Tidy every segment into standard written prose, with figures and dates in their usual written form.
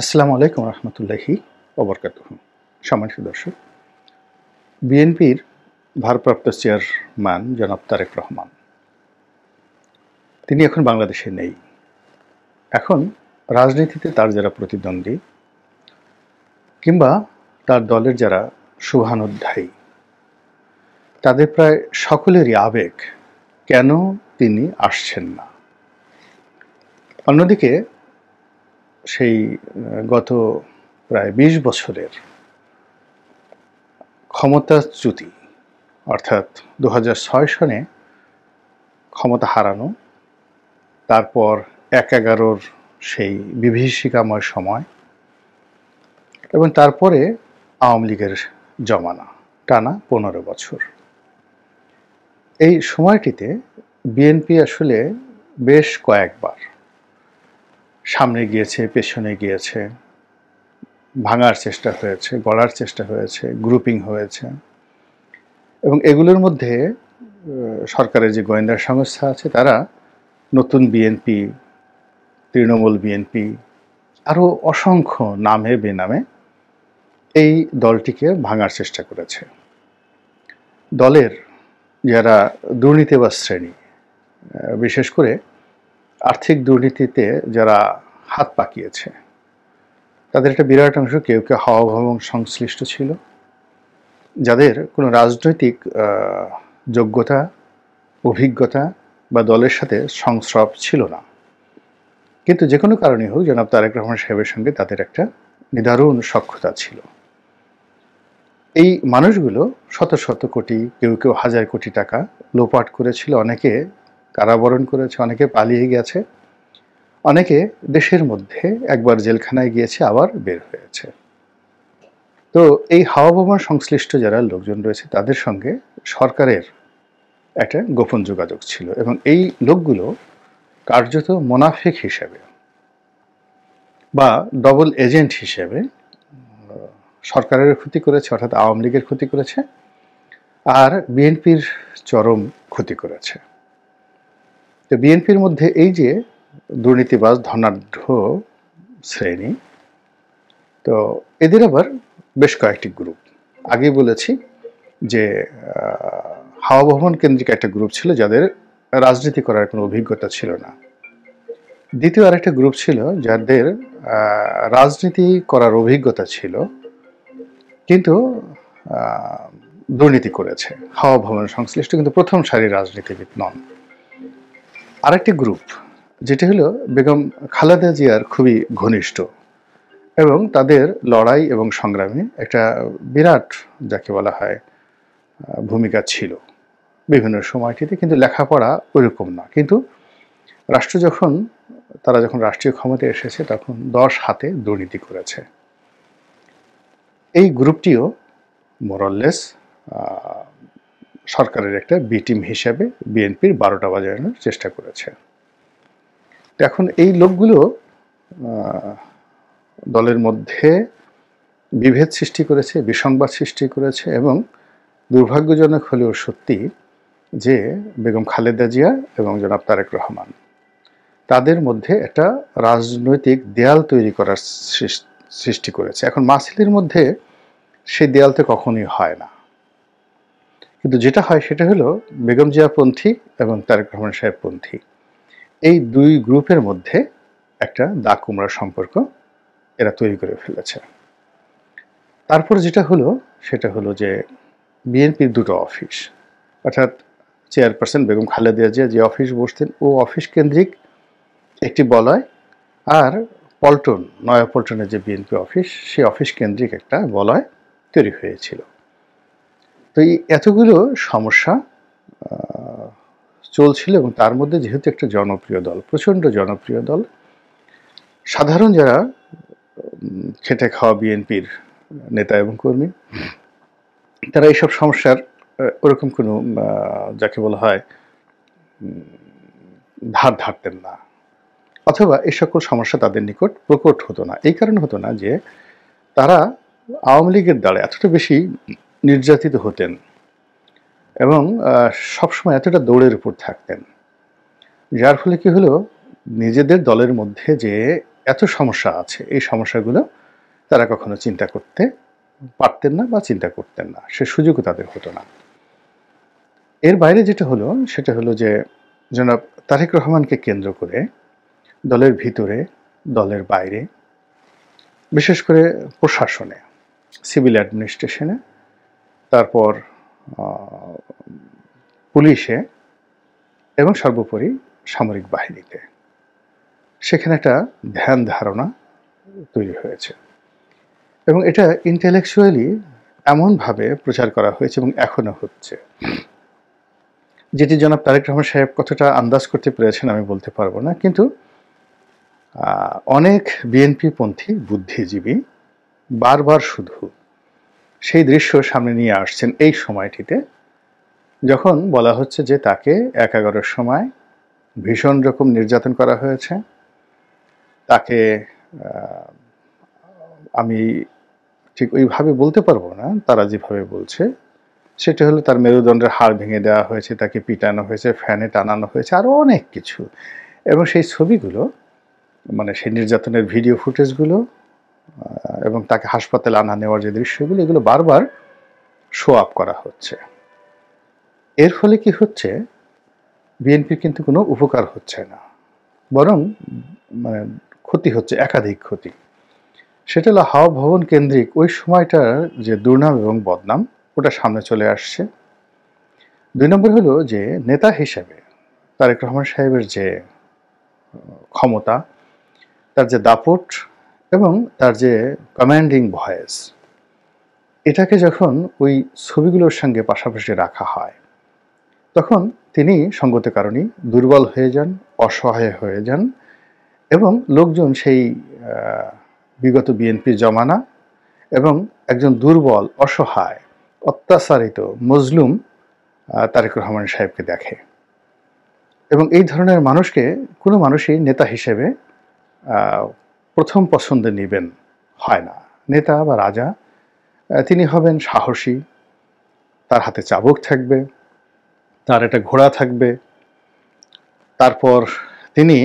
আসসালামু আলাইকুম রহমতুল্লাহি ওবরকাতুহু। সম্মানিত দর্শক, বিএনপির ভারপ্রাপ্ত চেয়ারম্যান জনাব তারেক রহমান তিনি এখন বাংলাদেশে নেই। এখন রাজনীতিতে তার যারা প্রতিদ্বন্দ্বী কিংবা তার দলের যারা শুভানুধ্যায়ী তাদের প্রায় সকলেরই আবেগ, কেন তিনি আসছেন না। অন্যদিকে সেই গত প্রায় ২০ বছরের ক্ষমতাচ্যুতি, অর্থাৎ ২০০৬ সনে ক্ষমতা হারানো, তারপর ১/১১-র সেই বিভীষিকাময় সময় এবং তারপরে আওয়ামী লীগের জমানা টানা ১৫ বছর। এই সময়টিতে বিএনপি আসলে বেশ কয়েকবার সামনে গিয়েছে, পেছনে গিয়েছে, ভাঙার চেষ্টা হয়েছে, গড়ার চেষ্টা হয়েছে, গ্রুপিং হয়েছে এবং এগুলোর মধ্যে সরকারের যে গোয়েন্দা সংস্থা আছে তারা নতুন বিএনপি, তৃণমূল বিএনপি, আরও অসংখ্য নামে বেনামে এই দলটিকে ভাঙার চেষ্টা করেছে। দলের যারা দুর্নীতিবাজ শ্রেণী, বিশেষ করে আর্থিক দুর্নীতিতে যারা হাত পাকিয়েছে, তাদের একটা বিরাট অংশ কেউ কেউ হাওয়া ভবন সংশ্লিষ্ট ছিল, যাদের কোনো রাজনৈতিক যোগ্যতা, অভিজ্ঞতা বা দলের সাথে সংস্রব ছিল না, কিন্তু যে কোনো কারণে হোক জনাব তারেক রহমান সাহেবের সঙ্গে তাদের একটা নিদারুণ সখ্যতা ছিল। এই মানুষগুলো শত শত কোটি, কেউ কেউ হাজার কোটি টাকা লোপাট করেছিল, অনেকে কারাবরণ করেছে, অনেকে পালিয়ে গেছে, অনেকে দেশের মধ্যে একবার জেলখানায় গিয়েছে আবার বের হয়েছে। তো এই হাওয়া ভবন সংশ্লিষ্ট যারা লোকজন রয়েছে তাদের সঙ্গে সরকারের একটা গোপন যোগাযোগ ছিল এবং এই লোকগুলো কার্যত মোনাফিক হিসেবে বা ডবল এজেন্ট হিসেবে সরকারের ক্ষতি করেছে, অর্থাৎ আওয়ামী লীগের ক্ষতি করেছে আর বিএনপির চরম ক্ষতি করেছে। তো বিএনপির মধ্যে এই যে দুর্নীতিবাজ ধনাঢ্য শ্রেণী, তো এদের আবার বেশ কয়েকটি গ্রুপ। আগেই বলেছি যে হাওয়া ভবন কেন্দ্রিক একটা গ্রুপ ছিল যাদের রাজনীতি করার কোনো অভিজ্ঞতা ছিল না। দ্বিতীয় আরেকটা গ্রুপ ছিল যাদের রাজনীতি করার অভিজ্ঞতা ছিল কিন্তু দুর্নীতি করেছে, হাওয়া ভবন সংশ্লিষ্ট কিন্তু প্রথম সারির রাজনীতিবিদ নন। আরেকটি গ্রুপ যেটি হলো বেগম খালেদা জিয়ার খুবই ঘনিষ্ঠ এবং তাদের লড়াই এবং সংগ্রামে একটা বিরাট, যাকে বলা হয়, ভূমিকা ছিল বিভিন্ন সময়টিতে, কিন্তু লেখাপড়া ওইরকম না। কিন্তু তারা যখন রাষ্ট্রীয় ক্ষমতায় এসেছে তখন 10 হাতে দুর্নীতি করেছে। এই গ্রুপটিও মোরাললেস সরকারের একটা বি টিম হিসেবে বিএনপির 12টা বাজানোর চেষ্টা করেছে। এখন এই লোকগুলো দলের মধ্যে বিভেদ সৃষ্টি করেছে, বিসংবাদ সৃষ্টি করেছে এবং দুর্ভাগ্যজনক হলেও সত্যি যে বেগম খালেদা জিয়া এবং জনাব তারেক রহমান তাদের মধ্যে একটা রাজনৈতিক দেয়াল তৈরি করার সৃষ্টি করেছে। এখন মাসিলের মধ্যে সেই দেয়াল তো কখনোই হয় না, কিন্তু যেটা হয় সেটা হলো বেগম জিয়াপন্থী এবং তারেক রহমান সাহেবপন্থী, এই দুই গ্রুপের মধ্যে একটা দা কুমড়া সম্পর্ক এরা তৈরি করে ফেলেছে। তারপর যেটা হলো সেটা হলো যে বিএনপির দুটো অফিস, অর্থাৎ চেয়ারপারসন বেগম খালেদা জিয়া যে অফিস বসতেন ও অফিস কেন্দ্রিক একটি বলয়, আর পল্টন, নয়াপল্টনের যে বিএনপি অফিস, সেই অফিস কেন্দ্রিক একটা বলয় তৈরি হয়েছিল। তো এই এতগুলো সমস্যা চলছিল এবং তার মধ্যে যেহেতু একটা জনপ্রিয় দল, প্রচণ্ড জনপ্রিয় দল, সাধারণ যারা খেটে খাওয়া বিএনপির নেতা এবং কর্মী, তারা এইসব সমস্যার ওরকম কোনো, যাকে বলা হয়, ধার ধারতেন না, অথবা এই সকল সমস্যা তাদের নিকট প্রকট হতো না। এই কারণে হতো না যে তারা আওয়ামী লীগের দ্বারা এতটা বেশি নির্যাতিত হতেন এবং সবসময় এতটা দৌড়ের উপর থাকতেন, যার ফলে কি হলো, নিজেদের দলের মধ্যে যে এত সমস্যা আছে, এই সমস্যাগুলো তারা কখনো চিন্তা করতে পারতেন না বা চিন্তা করতেন না, সে সুযোগও তাদের হতো না। এর বাইরে যেটা হলো সেটা হলো যে জনাব তারেক রহমানকে কেন্দ্র করে দলের ভিতরে, দলের বাইরে, বিশেষ করে প্রশাসনে, সিভিল অ্যাডমিনিস্ট্রেশনে, তারপর পুলিশে এবং সর্বোপরি সামরিক বাহিনীতে সেখানে একটা ধ্যান ধারণা তৈরি হয়েছে এবং এটা ইন্টেলেকচুয়ালি এমনভাবে প্রচার করা হয়েছে এবং এখনো হচ্ছে, যেটি জনাব তারেক রহমান সাহেব কতটা আন্দাজ করতে পেরেছেন আমি বলতে পারবো না, কিন্তু অনেক বিএনপিপন্থী বুদ্ধিজীবী বারবার শুধু সেই দৃশ্য সামনে নিয়ে আসছেন এই সময়টিতে, যখন বলা হচ্ছে যে তাকে ১/১১-র সময় ভীষণ রকম নির্যাতন করা হয়েছে। তাকে আমি ঠিক ওইভাবে বলতে পারবো না, তারা যেভাবে বলছে সেটা হলো তার মেরুদণ্ডের হাড় ভেঙে দেওয়া হয়েছে, তাকে পিটানো হয়েছে, ফ্যানে টানানো হয়েছে, আরও অনেক কিছু। এবং সেই ছবিগুলো, মানে সেই নির্যাতনের ভিডিও ফুটেজগুলো এবং তাকে হাসপাতালে আনা নেওয়ার যে দৃশ্যগুলো, এগুলো বারবার শো আপ করা হচ্ছে। এর ফলে কি হচ্ছে, বিএনপির কিন্তু কোনো উপকার হচ্ছে না, বরং মানে ক্ষতি হচ্ছে, একাধিক ক্ষতি। সেটা হলো হাওয়া ভবন কেন্দ্রিক ওই সময়টার যে দুর্নাম এবং বদনাম, ওটা সামনে চলে আসছে। ২ নম্বর হলো যে নেতা হিসেবে তারেক রহমান সাহেবের যে ক্ষমতা, তার যে দাপট এবং তার যে কমান্ডিং ভয়েস, এটাকে যখন ওই ছবিগুলোর সঙ্গে পাশাপাশি রাখা হয়, তখন তিনি সঙ্গত কারণেই দুর্বল হয়ে যান, অসহায় হয়ে যান এবং লোকজন সেই বিগত বিএনপি জমানা এবং একজন দুর্বল, অসহায়, অত্যাচারিত, মজলুম তারেক রহমান সাহেবকে দেখে এবং এই ধরনের মানুষকে কোনো মানুষই নেতা হিসেবে প্রথম পছন্দে নেবেন হয় না। নেতা বা রাজা, তিনি হবেন সাহসী, তার হাতে চাবুক থাকবে, তার একটা ঘোড়া থাকবে, তারপর তিনি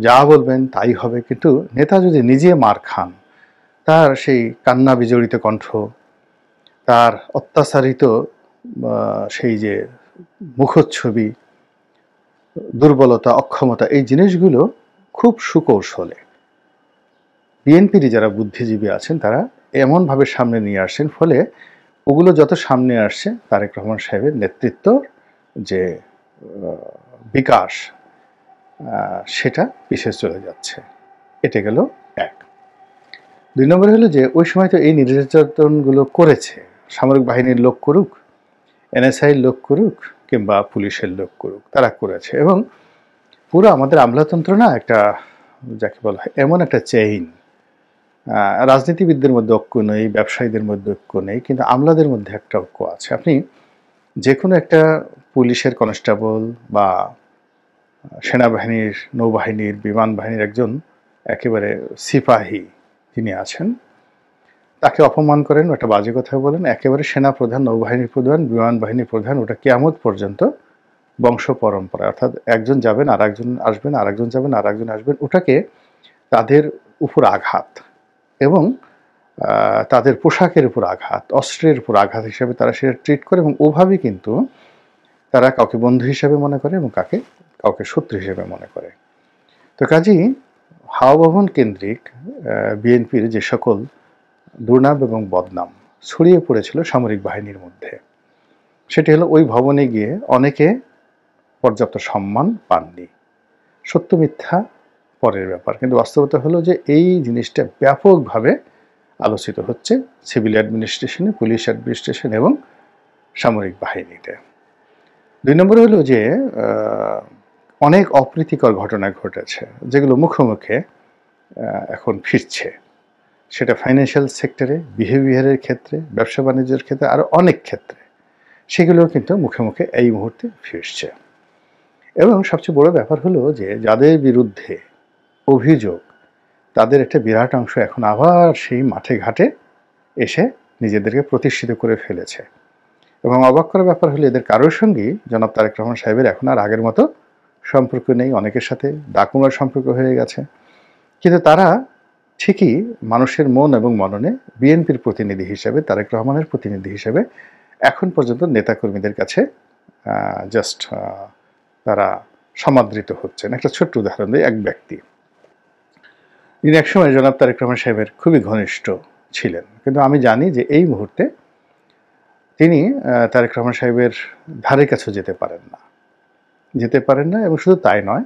যা বলবেন তাই হবে। কিন্তু নেতা যদি নিজে মার খান, তার সেই কান্না বিজড়িত কণ্ঠ, তার অত্যাচারিত সেই যে মুখচ্ছবি, দুর্বলতা, অক্ষমতা, এই জিনিসগুলো খুব সুকৌশলে বিএনপির যারা বুদ্ধিজীবী আছেন তারা এমনভাবে সামনে নিয়ে আসছেন, ফলে ওগুলো যত সামনে আসছে তারেক রহমান সাহেবের নেতৃত্ব যে বিকাশ, সেটা পিছিয়ে চলে যাচ্ছে। এটা গেল এক। ২ নম্বর হলো যে ওই সময় তো এই নির্যাতনগুলো করেছে সামরিক বাহিনীর লোক করুক, এনএসআইয়ের লোক করুক কিংবা পুলিশের লোক করুক, তারা করেছে। এবং পুরো আমাদের আমলাতন্ত্র না একটা, যাকে বলা হয়, এমন একটা চেইন, রাজনীতিবিদদের মধ্যে ঐক্য নেই, ব্যবসায়ীদের মধ্যে ঐক্য নেই, কিন্তু আমলাদের মধ্যে একটা ঐক্য আছে। আপনি যে কোনো একটা পুলিশের কনস্টেবল বা সেনাবাহিনীর, নৌবাহিনীর, বিমান বাহিনীর একজন একেবারে সিপাহী যিনি আছেন, তাকে অপমান করেন, একটা বাজে কথা বলেন, একেবারে সেনা প্রধান, নৌবাহিনীর প্রধান, বিমান বাহিনীর প্রধান, ওটা কিয়ামত পর্যন্ত বংশ পরম্পরা, অর্থাৎ একজন যাবেন আর একজন আসবেন, আর একজন যাবেন আর একজন আসবেন, ওটাকে তাদের উপর আঘাত এবং তাদের পোশাকের উপর আঘাত, অস্ত্রের উপর আঘাত হিসেবে তারা সেটা ট্রিট করে এবং ওভাবেই কিন্তু তারা কাউকে বন্ধু হিসেবে মনে করে এবং কাউকে শত্রু হিসেবে মনে করে। তো কাজেই হাওয়া ভবন কেন্দ্রিক বিএনপির যে সকল দুর্নাম এবং বদনাম ছড়িয়ে পড়েছিল সামরিক বাহিনীর মধ্যে, সেটি হলো ওই ভবনে গিয়ে অনেকে পর্যাপ্ত সম্মান পাননি। সত্য মিথ্যা পরের ব্যাপার, কিন্তু বাস্তবতা হলো যে এই জিনিসটা ব্যাপকভাবে আলোচিত হচ্ছে সিভিল অ্যাডমিনিস্ট্রেশনে, পুলিশ অ্যাডমিনিস্ট্রেশন এবং সামরিক বাহিনীতে। ২ নম্বর হলো যে অনেক অপ্রীতিকর ঘটনা ঘটেছে যেগুলো মুখে মুখে এখন ফিরছে, সেটা ফাইন্যান্সিয়াল সেক্টরে, বিহেভিয়ারের ক্ষেত্রে, ব্যবসা বাণিজ্যের ক্ষেত্রে, আরও অনেক ক্ষেত্রে সেগুলোও কিন্তু মুখে মুখে এই মুহূর্তে ফিরছে। এবং সবচেয়ে বড় ব্যাপার হলো যে যাদের বিরুদ্ধে অভিযোগ, তাদের একটা বিরাট অংশ এখন আবার সেই মাঠে ঘাটে এসে নিজেদেরকে প্রতিষ্ঠিত করে ফেলেছে। এবং অবাক করার ব্যাপার হলো এদের কারোর সঙ্গেই জনাব তারেক রহমান সাহেবের এখন আর আগের মতো সম্পর্ক নেই, অনেকের সাথে দাকুমার সম্পর্ক হয়ে গেছে। কিন্তু তারা ঠিকই মানুষের মন এবং মননে বিএনপির প্রতিনিধি হিসেবে, তারেক রহমানের প্রতিনিধি হিসেবে এখন পর্যন্ত নেতাকর্মীদের কাছে জাস্ট তারা সমাদৃত হচ্ছেন। একটা ছোট্ট উদাহরণ দিই, এক ব্যক্তি যিনি একসময় জনাব তারেক রহমান সাহেবের খুবই ঘনিষ্ঠ ছিলেন, কিন্তু আমি জানি যে এই মুহূর্তে তিনি তারেক রহমান সাহেবের ধারে কাছে যেতে পারেন না, এবং শুধু তাই নয়,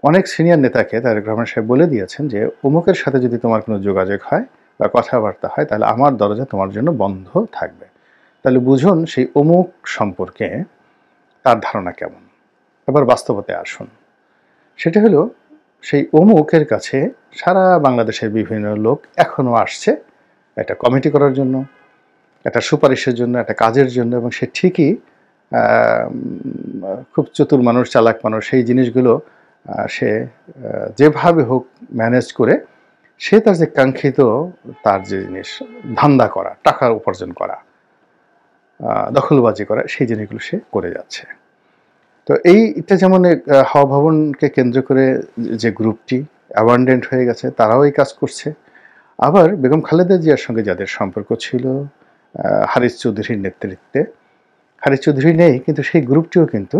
অনেক সিনিয়র নেতাকে তারেক রহমান সাহেব বলে দিয়েছেন যে অমুকের সাথে যদি তোমার কোনো যোগাযোগ হয় বা কথাবার্তা হয় তাহলে আমার দরজা তোমার জন্য বন্ধ থাকবে। তাহলে বুঝুন সেই অমুক সম্পর্কে তার ধারণা কেমন। এবার বাস্তবতায় আসুন, সেটা হলো সেই অমুকের কাছে সারা বাংলাদেশের বিভিন্ন লোক এখনও আসছে একটা কমিটি করার জন্য, একটা সুপারিশের জন্য, একটা কাজের জন্য, এবং সে ঠিকই খুব চতুর মানুষ, চালাক মানুষ, সেই জিনিসগুলো সে যেভাবে হোক ম্যানেজ করে সে তার যে কাঙ্ক্ষিত তার যে জিনিস ধান্দা করা, টাকা উপার্জন করা, দখলবাজি করা, সেই জিনিসগুলো সে করে যাচ্ছে। তো এইটা যেমন হাওয়া ভবনকে কেন্দ্র করে যে গ্রুপটি অ্যাবান্ডেন্ট হয়ে গেছে তারাও এই কাজ করছে। আবার বেগম খালেদা জিয়ার সঙ্গে যাদের সম্পর্ক ছিল হারিস চৌধুরীর নেতৃত্বে, হারিস চৌধুরী নেই কিন্তু সেই গ্রুপটিও কিন্তু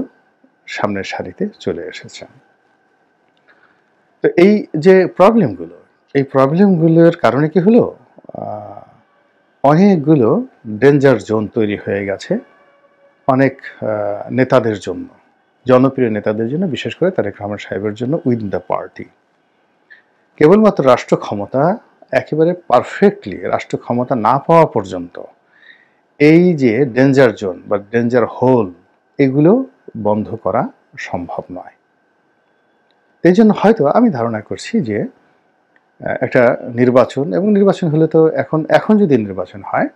সামনের সারিতে চলে এসেছে। তো এই যে এই প্রবলেমগুলোর কারণে কি হলো, অনেকগুলো ডেঞ্জার জোন তৈরি হয়ে গেছে অনেক নেতাদের জন্য, জনপ্রিয় নেতাদের জন্য, বিশেষ করে তারেক রহমান সাহেবের জন্য উইদিন দ্য পার্টি। কেবলমাত্র রাষ্ট্র ক্ষমতা একেবারে পারফেক্টলি রাষ্ট্র ক্ষমতা না পাওয়া পর্যন্ত এই যে ডেঞ্জার জোন বা ডেঞ্জার হোল এগুলো বন্ধ করা সম্ভব নয়। এই জন্য হয়তো আমি ধারণা করছি যে একটা নির্বাচন, এবং নির্বাচন হলে তো এখন যদি নির্বাচন হয়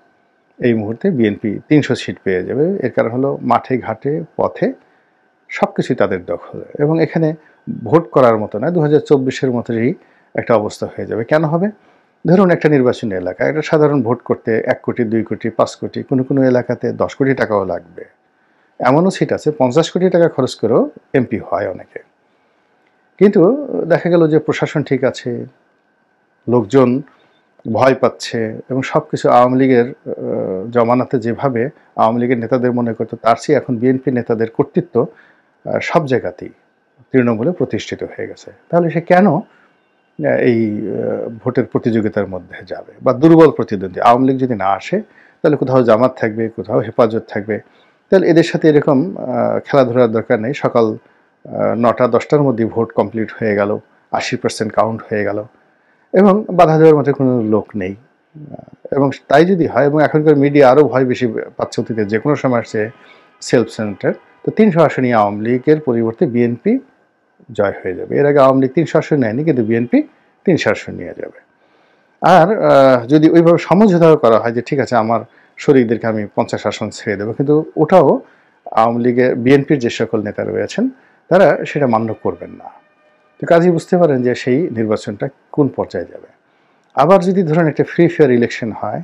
এই মুহূর্তে বিএনপি 300 সিট পেয়ে যাবে। এর কারণ হলো মাঠে ঘাটে পথে সব কিছুই তাদের দখলে, এবং এখানে ভোট করার মতো নয়, 2024-এর মতোই একটা অবস্থা হয়ে যাবে। কেন হবে? ধরুন একটা নির্বাচনী এলাকা, একটা সাধারণ ভোট করতে 1 কোটি, 2 কোটি, 5 কোটি, কোনো এলাকাতে 10 কোটি টাকাও লাগবে। এমনও সিট আছে 50 কোটি টাকা খরচ করেও এমপি হয় অনেকে। কিন্তু দেখা গেল যে প্রশাসন ঠিক আছে, লোকজন ভয় পাচ্ছে, এবং সব কিছু আওয়ামী লীগের জমানাতে যেভাবে আওয়ামী লীগের নেতাদের মনে করতো তার চেয়ে এখন বিএনপি নেতাদের কর্তৃত্ব সব জায়গাতেই তৃণমূলে প্রতিষ্ঠিত হয়ে গেছে। তাহলে সে কেন এই ভোটের প্রতিযোগিতার মধ্যে যাবে? বা দুর্বল প্রতিদ্বন্দ্বী আওয়ামী লীগ যদি না আসে তাহলে কোথাও জামাত থাকবে, কোথাও হেফাজত থাকবে, তাহলে এদের সাথে এরকম খেলাধুলার দরকার নেই। সকাল 9টা-10টার মধ্যে ভোট কমপ্লিট হয়ে গেল, 80% কাউন্ট হয়ে গেল, এবং বাধা দেওয়ার মতো কোনো লোক নেই। এবং তাই যদি হয়, এবং এখনকার মিডিয়া আরও ভয় বেশি পাচ্ছে, অতীতে যে কোনো সময় আসছে সেলফ সেন্টার, তো 300 আসনই আওয়ামী লীগের পরিবর্তে বিএনপি জয় হয়ে যাবে। এর আগে আওয়ামী লীগ 300 আসন নেয়নি, কিন্তু বিএনপি 300 আসন নিয়ে যাবে। আর যদি ওইভাবে সমঝোতাও করা হয় যে ঠিক আছে আমার শরীরদেরকে আমি 50 আসন ছেড়ে দেবো, কিন্তু ওটাও আওয়ামী লীগের বিএনপির যে সকল নেতা রয়েছেন তারা সেটা মান্য করবেন না। তো কাজেই বুঝতে পারেন যে সেই নির্বাচনটা কোন পর্যায়ে যাবে। আবার যদি ধরেন একটা ফ্রি ফেয়ার ইলেকশন হয়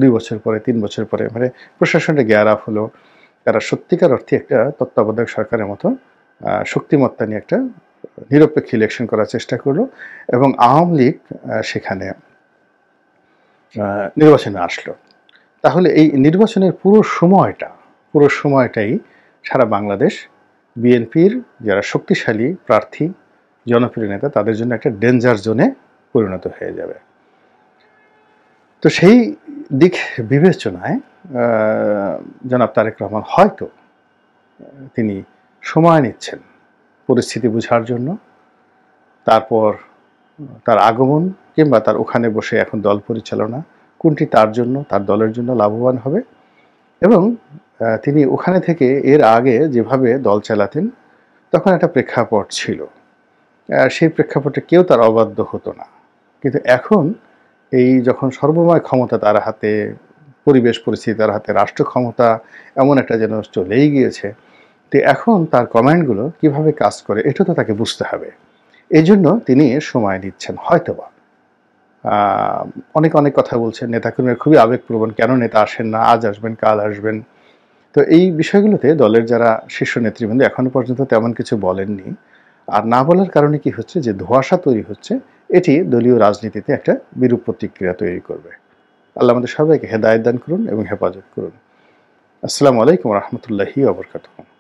2 বছর পরে, 3 বছর পরে, মানে প্রশাসনটা গেয়ার আপ হলো, তারা সত্যিকার অর্থে একটা তত্ত্বাবধায়ক সরকারের মতো শক্তিমত্তা নিয়ে একটা নিরপেক্ষ ইলেকশন করার চেষ্টা করলো, এবং আওয়ামী লীগ সেখানে নির্বাচনে আসলো, তাহলে এই নির্বাচনের পুরো সময়টাই সারা বাংলাদেশ বিএনপির যারা শক্তিশালী প্রার্থী, জনপ্রিয় নেতা, তাদের জন্য একটা ডেঞ্জার জোনে পরিণত হয়ে যাবে। তো সেই দিক বিবেচনায় জনাব তারেক রহমান হয়তো তিনি সময় নিচ্ছেন পরিস্থিতি বোঝার জন্য, তারপর তার আগমন কিংবা তার ওখানে বসে এখন দল পরিচালনা কোনটি তার জন্য, তার দলের জন্য লাভবান হবে, এবং তিনি ওখানে থেকে এর আগে যেভাবে দল চালাতেন তখন একটা প্রেক্ষাপট ছিল, সেই প্রেক্ষাপটে কেউ তার অবাধ্য হতো না। কিন্তু এখন এই যখন সর্বময় ক্ষমতা তার হাতে, পরিবেশ পরিস্থিতি তার হাতে, রাষ্ট্র ক্ষমতা এমন একটা যেন চলেই গিয়েছে, তো এখন তার কমান্ডগুলো কিভাবে কাজ করে এটা তো তাকে বুঝতে হবে। এই জন্য তিনি সময় নিচ্ছেন হয়তোবা। অনেক কথা বলছেন, নেতাকর্মীরা খুবই আবেগপ্রবণ, কেন নেতা আসেন না, আজ আসবেন কাল আসবেন। তো এই বিষয়গুলোতে দলের যারা শীর্ষ নেতৃবৃন্দ এখনো পর্যন্ত তেমন কিছু বলেননি। আর না বলার কারণে কি হচ্ছে, যে ধোঁয়াশা তৈরি হচ্ছে এটি দলীয় রাজনীতিতে একটা বিরূপ প্রতিক্রিয়া তৈরি করবে। আল্লাহ আমাদের সবাইকে হেদায়েত দান করুন এবং হেফাজত করুন। আসসালামু আলাইকুম ওয়া রাহমাতুল্লাহি ওয়া বারাকাতুহু।